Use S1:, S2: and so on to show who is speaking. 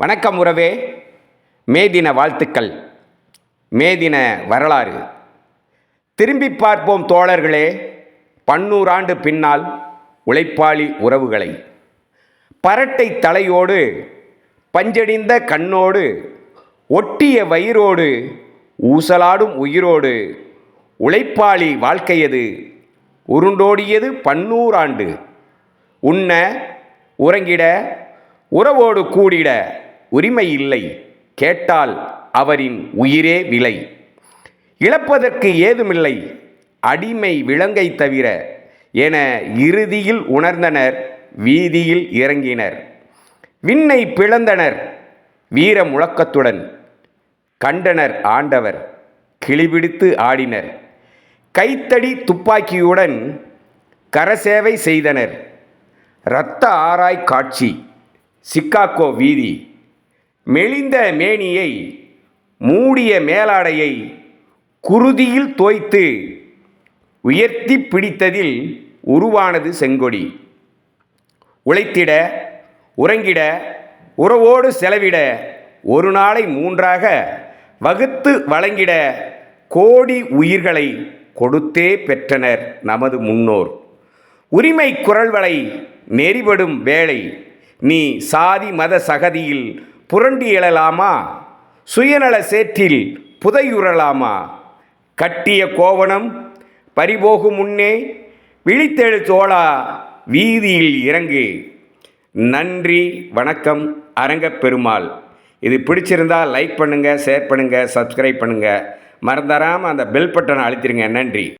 S1: வணக்கம் உறவே. மே தின வாழ்த்துக்கள். மே தின வரலாறு திரும்பி பார்ப்போம் தோழர்களே. 100 ஆண்டு பின்னால் உழைப்பாளி உறவுகளை பரட்டை தலையோடு பஞ்சடிந்த கண்ணோடு ஒட்டிய வயிறோடு ஊசலாடும் உயிரோடு உழைப்பாளி வாழ்க்கையது உருண்டோடியது 100 ஆண்டு. உண்ண உறங்கிட உறவோடு கூடிட உரிமை இல்லை, கேட்டால் அவரின் உயிரே விலை. இழப்பதற்கு ஏதுமில்லை அடிமை விலங்கை தவிர என இறுதியில் உணர்ந்தனர், வீதியில் இறங்கினர். விண்ணை பிளந்தனர் வீர முழக்கத்துடன், கண்டனர் ஆண்டவர், கிளிபிடித்து ஆடினர். கைத்தடி துப்பாக்கியுடன் கரசேவை செய்தனர். இரத்த ஆராய் காட்சி சிக்காகோ வீதி. மெலிந்த மேனியை மூடிய மேலாடையை குருதியில் தோய்த்து உயர்த்தி பிடித்ததில் உருவானது செங்கொடி. உழைத்திட உறங்கிட உறவோடு செலவிட ஒரு நாளை 3ஆக வகுத்து வழங்கிட கோடி உயிர்களை கொடுத்தே பெற்றனர் நமது முன்னோர். உரிமை குரல்வளை நெறிபடும் வேளை நீ சாதி மத சகதியில் புரண்டு எழலாமா? சுயநல சேற்றில் புதையுறலாமா? கட்டிய கோவணம் பறிபோகும் முன்னே விழித்தெழு தோழா, வீதியில் இறங்கு. நன்றி, வணக்கம். அரங்கப்பெருமாள். இது பிடிச்சிருந்தால் லைக் பண்ணுங்கள், ஷேர் பண்ணுங்கள், சப்ஸ்கிரைப் பண்ணுங்கள். மறந்துடாமல் அந்த பெல் பட்டனை அழுத்திடுங்க. நன்றி.